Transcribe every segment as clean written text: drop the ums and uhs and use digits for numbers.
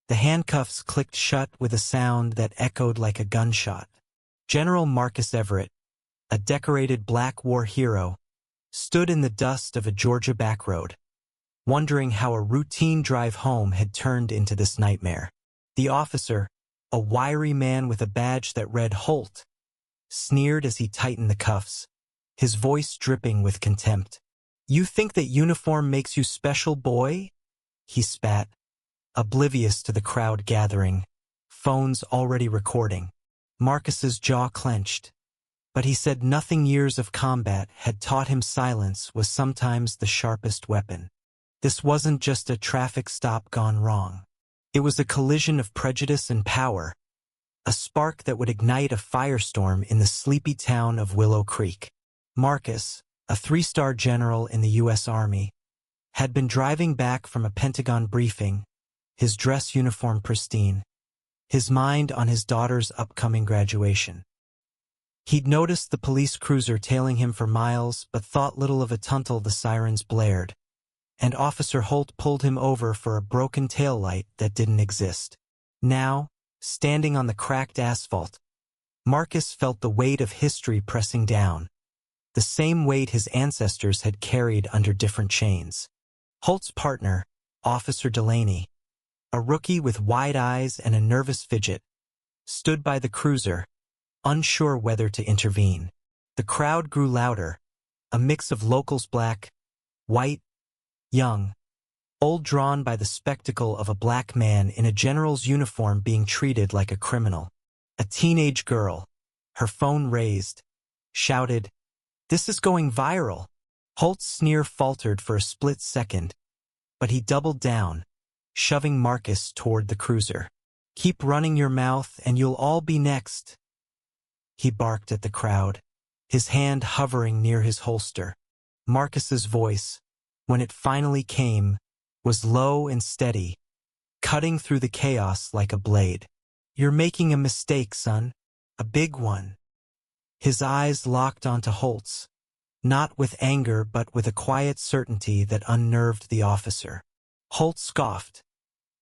The handcuffs clicked shut with a sound that echoed like a gunshot. General Marcus Everett, a decorated Black War hero, stood in the dust of a Georgia backroad, wondering how a routine drive home had turned into this nightmare. The officer, a wiry man with a badge that read Holt, sneered as he tightened the cuffs, his voice dripping with contempt. "You think that uniform makes you special, boy?" he spat, oblivious to the crowd gathering, phones already recording. Marcus's jaw clenched, but he said nothing. Years of combat had taught him silence was sometimes the sharpest weapon. This wasn't just a traffic stop gone wrong. It was a collision of prejudice and power, a spark that would ignite a firestorm in the sleepy town of Willow Creek. Marcus, a 3-star general in the U.S. Army, had been driving back from a Pentagon briefing, his dress uniform pristine, his mind on his daughter's upcoming graduation. He'd noticed the police cruiser tailing him for miles, but thought little of it until the sirens blared, and Officer Holt pulled him over for a broken taillight that didn't exist. Now, standing on the cracked asphalt, Marcus felt the weight of history pressing down, the same weight his ancestors had carried under different chains. Holt's partner, Officer Delaney, a rookie with wide eyes and a nervous fidget, stood by the cruiser, unsure whether to intervene. The crowd grew louder, a mix of locals, black, white, young, old, drawn by the spectacle of a black man in a general's uniform being treated like a criminal. A teenage girl, her phone raised, shouted, "This is going viral." Holt's sneer faltered for a split second, but he doubled down, shoving Marcus toward the cruiser. "Keep running your mouth and you'll all be next," he barked at the crowd, his hand hovering near his holster. Marcus's voice, when it finally came, was low and steady, cutting through the chaos like a blade. "You're making a mistake, son. A big one." His eyes locked onto Holt's, not with anger but with a quiet certainty that unnerved the officer. Holt scoffed,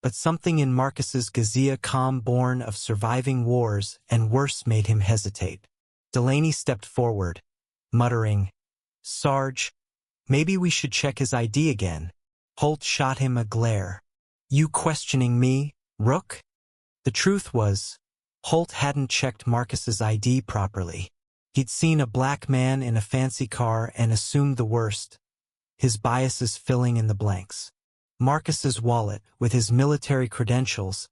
but something in Marcus's gazia, calm born of surviving wars and worse, made him hesitate. Delaney stepped forward, muttering, "Sarge, maybe we should check his ID again." Holt shot him a glare. "You questioning me, Rook?" The truth was, Holt hadn't checked Marcus's ID properly. He'd seen a black man in a fancy car and assumed the worst, his biases filling in the blanks. Marcus's wallet, with his military credentials,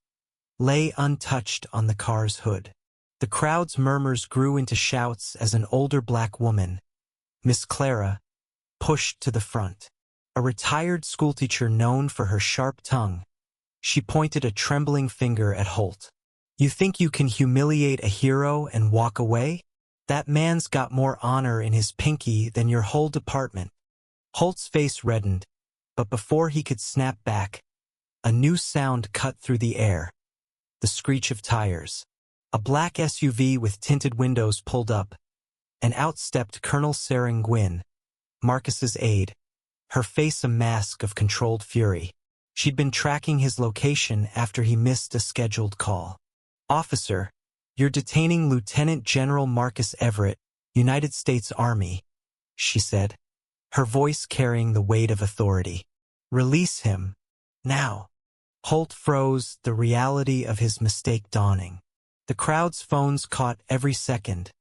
lay untouched on the car's hood. The crowd's murmurs grew into shouts as an older black woman, Miss Clara, pushed to the front. A retired schoolteacher known for her sharp tongue, she pointed a trembling finger at Holt. "You think you can humiliate a hero and walk away? That man's got more honor in his pinky than your whole department." Holt's face reddened, but before he could snap back, a new sound cut through the air. The screech of tires. A black SUV with tinted windows pulled up, and out stepped Colonel Sarah Gwynn, Marcus's aide, her face a mask of controlled fury. She'd been tracking his location after he missed a scheduled call. "Officer, you're detaining Lieutenant General Marcus Everett, United States Army," she said, her voice carrying the weight of authority. "Release him, now." Holt froze, the reality of his mistake dawning. The crowd's phones caught every second,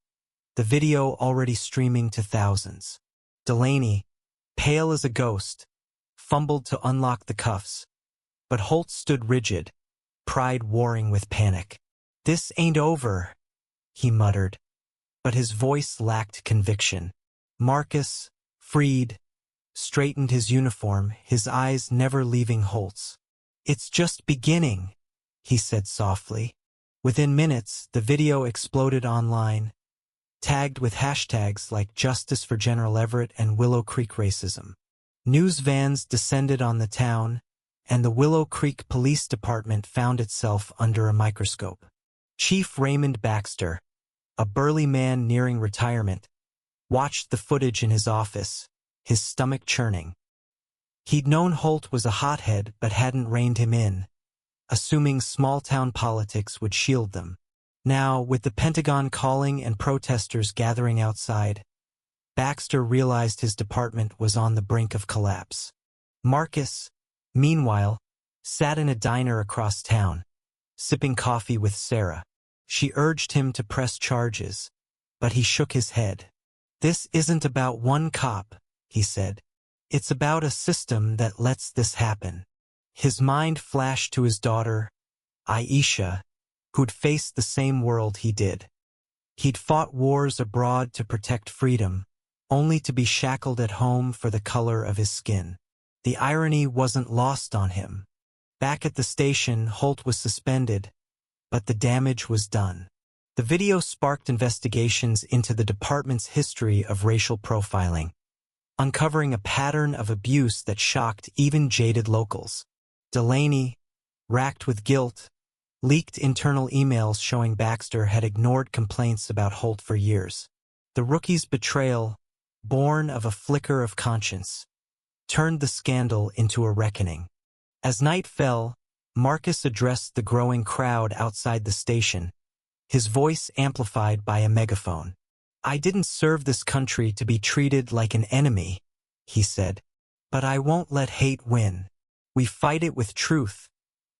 the video already streaming to thousands. Delaney, pale as a ghost, fumbled to unlock the cuffs, but Holt stood rigid, pride warring with panic. "This ain't over," he muttered, but his voice lacked conviction. Marcus, freed, straightened his uniform, his eyes never leaving Holt's. "It's just beginning," he said softly. Within minutes, the video exploded online, tagged with hashtags like Justice for General Everett and Willow Creek Racism. News vans descended on the town, and the Willow Creek Police Department found itself under a microscope. Chief Raymond Baxter, a burly man nearing retirement, watched the footage in his office, his stomach churning. He'd known Holt was a hothead but hadn't reined him in, assuming small-town politics would shield them. Now, with the Pentagon calling and protesters gathering outside, Baxter realized his department was on the brink of collapse. Marcus, meanwhile, sat in a diner across town, sipping coffee with Sarah. She urged him to press charges, but he shook his head. "This isn't about one cop," he said. "It's about a system that lets this happen." His mind flashed to his daughter, Aisha, who'd faced the same world he did. He'd fought wars abroad to protect freedom, only to be shackled at home for the color of his skin. The irony wasn't lost on him. Back at the station, Holt was suspended, but the damage was done. The video sparked investigations into the department's history of racial profiling, uncovering a pattern of abuse that shocked even jaded locals. Delaney, racked with guilt, leaked internal emails showing Baxter had ignored complaints about Holt for years. The rookie's betrayal, born of a flicker of conscience, turned the scandal into a reckoning. As night fell, Marcus addressed the growing crowd outside the station, his voice amplified by a megaphone. "I didn't serve this country to be treated like an enemy," he said, "but I won't let hate win. We fight it with truth,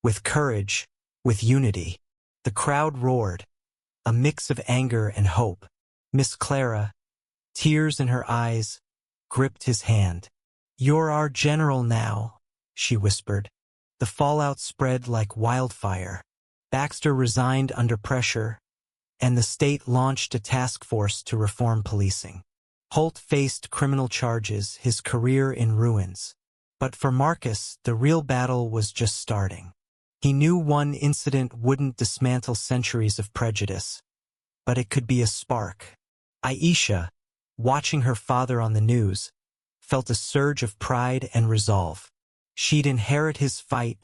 with courage, with unity." The crowd roared, a mix of anger and hope. Miss Clara, tears in her eyes, gripped his hand. "You're our general now," she whispered. The fallout spread like wildfire. Baxter resigned under pressure, and the state launched a task force to reform policing. Holt faced criminal charges, his career in ruins. But for Marcus, the real battle was just starting. He knew one incident wouldn't dismantle centuries of prejudice, but it could be a spark. Aisha, watching her father on the news, felt a surge of pride and resolve. She'd inherit his fight,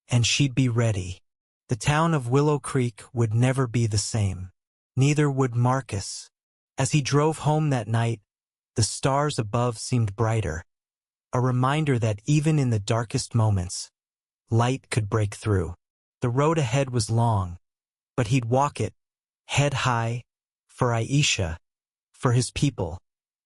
and she'd be ready. The town of Willow Creek would never be the same. Neither would Marcus. As he drove home that night, the stars above seemed brighter, a reminder that even in the darkest moments, light could break through. The road ahead was long, but he'd walk it, head high, for Aisha, for his people,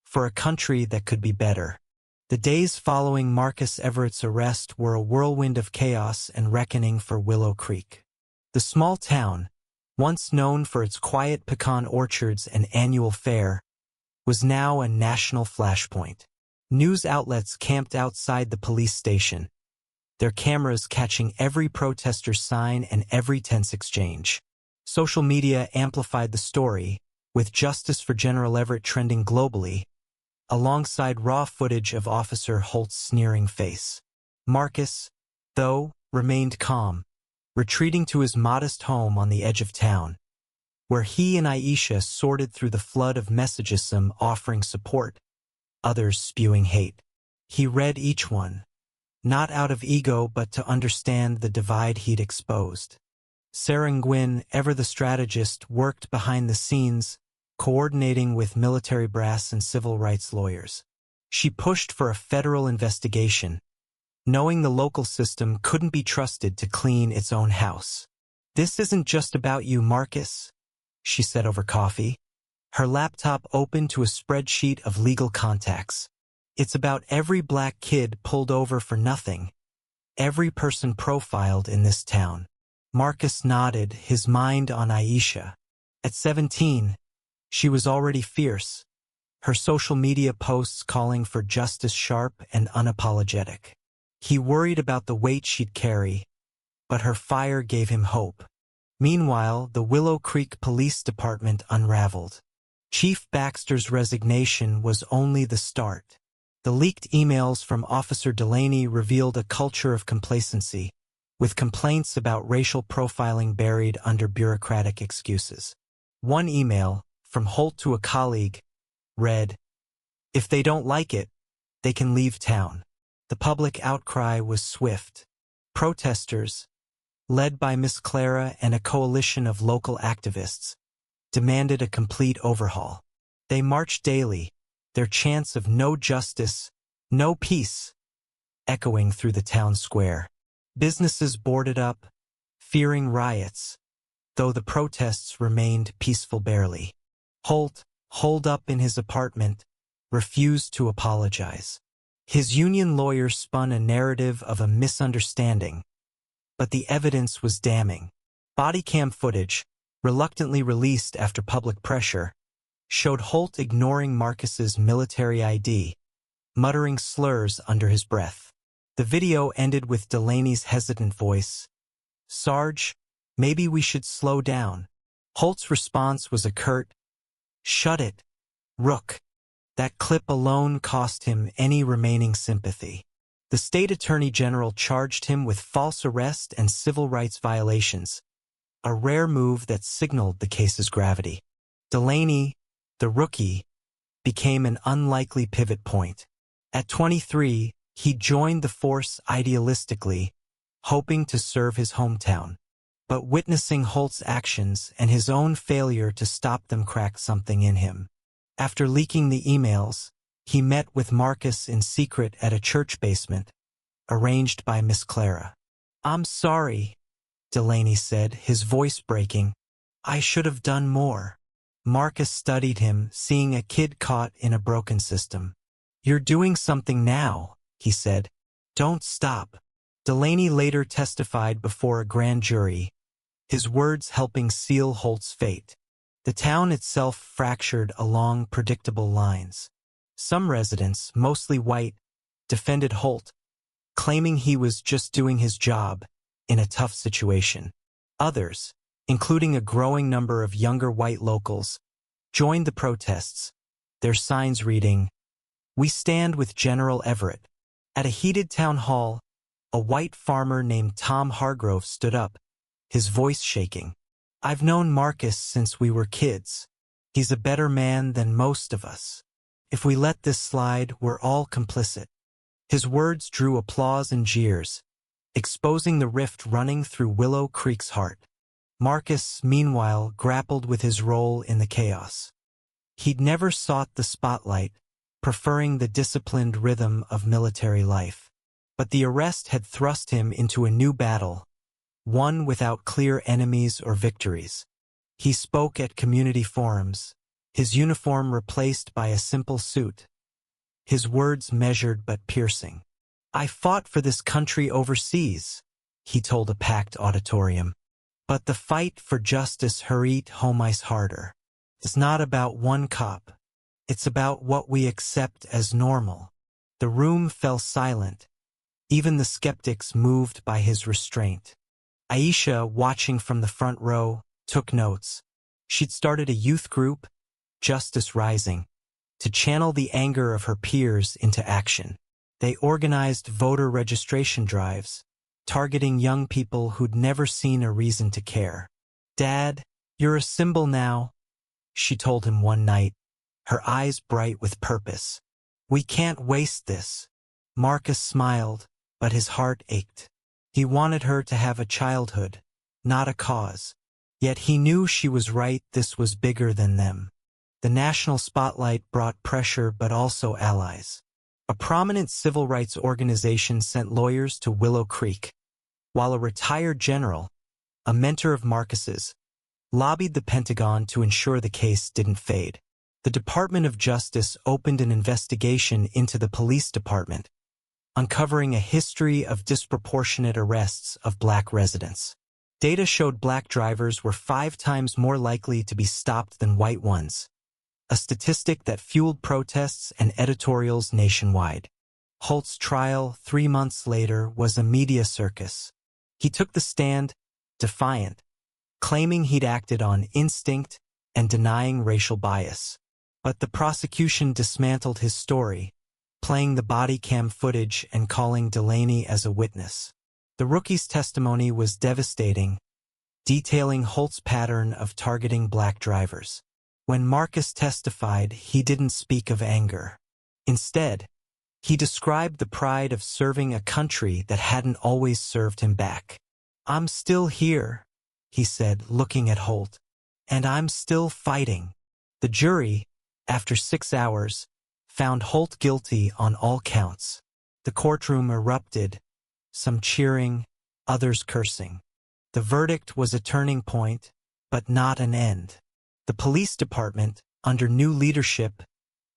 for a country that could be better. The days following Marcus Everett's arrest were a whirlwind of chaos and reckoning for Willow Creek. The small town, once known for its quiet pecan orchards and annual fair, was now a national flashpoint. News outlets camped outside the police station, their cameras catching every protester's sign and every tense exchange. Social media amplified the story, with Justice for General Everett trending globally, alongside raw footage of Officer Holt's sneering face. Marcus, though, remained calm, retreating to his modest home on the edge of town, where he and Aisha sorted through the flood of messages, some offering support, others spewing hate. He read each one, not out of ego but to understand the divide he'd exposed. Sarah Nguyen, ever the strategist, worked behind the scenes, coordinating with military brass and civil rights lawyers. She pushed for a federal investigation, knowing the local system couldn't be trusted to clean its own house. "This isn't just about you, Marcus," she said over coffee, her laptop open to a spreadsheet of legal contacts. "It's about every black kid pulled over for nothing, every person profiled in this town." Marcus nodded, his mind on Aisha. At 17, she was already fierce, her social media posts calling for justice sharp and unapologetic. He worried about the weight she'd carry, but her fire gave him hope. Meanwhile, the Willow Creek Police Department unraveled. Chief Baxter's resignation was only the start. The leaked emails from Officer Delaney revealed a culture of complacency, with complaints about racial profiling buried under bureaucratic excuses. One email, from Holt to a colleague, read, "If they don't like it, they can leave town." The public outcry was swift. Protesters, led by Miss Clara and a coalition of local activists, demanded a complete overhaul. They marched daily, their chants of "no justice, no peace," echoing through the town square. Businesses boarded up, fearing riots, though the protests remained peaceful barely. Holt, holed up in his apartment, refused to apologize. His union lawyers spun a narrative of a misunderstanding, but the evidence was damning. Body cam footage, reluctantly released after public pressure, showed Holt ignoring Marcus's military ID, muttering slurs under his breath. The video ended with Delaney's hesitant voice, "Sarge, maybe we should slow down." Holt's response was a curt, "Shut it, Rook." That clip alone cost him any remaining sympathy. The state attorney general charged him with false arrest and civil rights violations, a rare move that signaled the case's gravity. Delaney, the rookie, became an unlikely pivot point. At 23, he joined the force idealistically, hoping to serve his hometown. But witnessing Holt's actions and his own failure to stop them cracked something in him. After leaking the emails, he met with Marcus in secret at a church basement, arranged by Miss Clara. "I'm sorry," Delaney said, his voice breaking. "I should have done more." Marcus studied him, seeing a kid caught in a broken system. "You're doing something now," he said. "Don't stop." Delaney later testified before a grand jury, his words helping seal Holt's fate. The town itself fractured along predictable lines. Some residents, mostly white, defended Holt, claiming he was just doing his job in a tough situation. Others, including a growing number of younger white locals, joined the protests, their signs reading, "We stand with General Everett." At a heated town hall, a white farmer named Tom Hargrove stood up, his voice shaking. "I've known Marcus since we were kids. He's a better man than most of us. If we let this slide, we're all complicit." His words drew applause and jeers, exposing the rift running through Willow Creek's heart. Marcus, meanwhile, grappled with his role in the chaos. He'd never sought the spotlight, preferring the disciplined rhythm of military life. But the arrest had thrust him into a new battle, one without clear enemies or victories. He spoke at community forums, his uniform replaced by a simple suit, his words measured but piercing. "I fought for this country overseas," he told a packed auditorium. "But the fight for justice hurried home ice harder. It's not about one cop. It's about what we accept as normal." The room fell silent, even the skeptics moved by his restraint. Aisha, watching from the front row, took notes. She'd started a youth group, Justice Rising, to channel the anger of her peers into action. They organized voter registration drives, targeting young people who'd never seen a reason to care. "Dad, you're a symbol now," she told him one night, her eyes bright with purpose. "We can't waste this." Marcus smiled, but his heart ached. He wanted her to have a childhood, not a cause. Yet he knew she was right, this was bigger than them. The national spotlight brought pressure but also allies. A prominent civil rights organization sent lawyers to Willow Creek, while a retired general, a mentor of Marcus's, lobbied the Pentagon to ensure the case didn't fade. The Department of Justice opened an investigation into the police department, uncovering a history of disproportionate arrests of black residents. Data showed black drivers were 5 times more likely to be stopped than white ones, a statistic that fueled protests and editorials nationwide. Holt's trial 3 months later was a media circus. He took the stand, defiant, claiming he'd acted on instinct and denying racial bias. But the prosecution dismantled his story, playing the body cam footage and calling Delaney as a witness. The rookie's testimony was devastating, detailing Holt's pattern of targeting black drivers. When Marcus testified, he didn't speak of anger. Instead, he described the pride of serving a country that hadn't always served him back. "I'm still here," he said, looking at Holt, "and I'm still fighting." The jury, after 6 hours, found Holt guilty on all counts. The courtroom erupted, some cheering, others cursing. The verdict was a turning point, but not an end. The police department, under new leadership,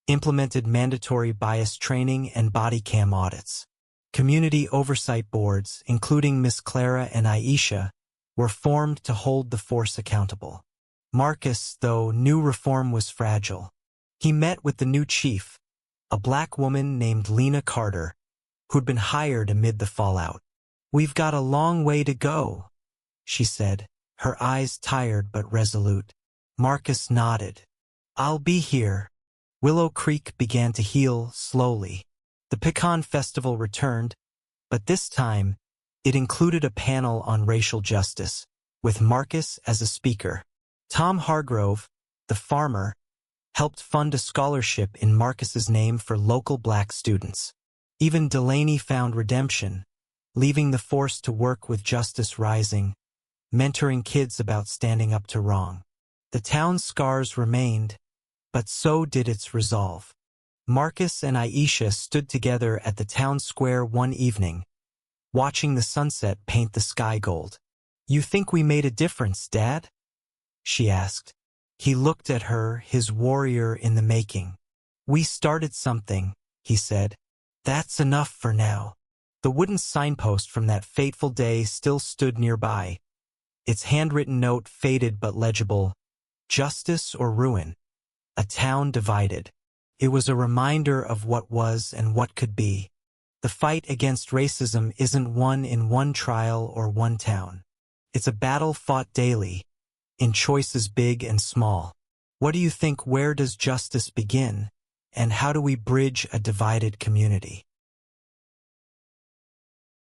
implemented mandatory bias training and body cam audits. Community oversight boards, including Miss Clara and Aisha, were formed to hold the force accountable. Marcus, though, knew reform was fragile. He met with the new chief, a black woman named Lena Carter, who'd been hired amid the fallout. "We've got a long way to go," she said, her eyes tired but resolute. Marcus nodded. "I'll be here." Willow Creek began to heal slowly. The Pecan Festival returned, but this time it included a panel on racial justice, with Marcus as a speaker. Tom Hargrove, the farmer, helped fund a scholarship in Marcus's name for local black students. Even Delaney found redemption, leaving the force to work with Justice Rising, mentoring kids about standing up to wrong. The town's scars remained, but so did its resolve. Marcus and Aisha stood together at the town square one evening, watching the sunset paint the sky gold. "You think we made a difference, Dad?" she asked. He looked at her, his warrior in the making. "We started something," he said. "That's enough for now." The wooden signpost from that fateful day still stood nearby, its handwritten note faded but legible: "Justice or ruin, a town divided." It was a reminder of what was and what could be. The fight against racism isn't won in one trial or one town. It's a battle fought daily, in choices big and small. What do you think? Where does justice begin? And how do we bridge a divided community?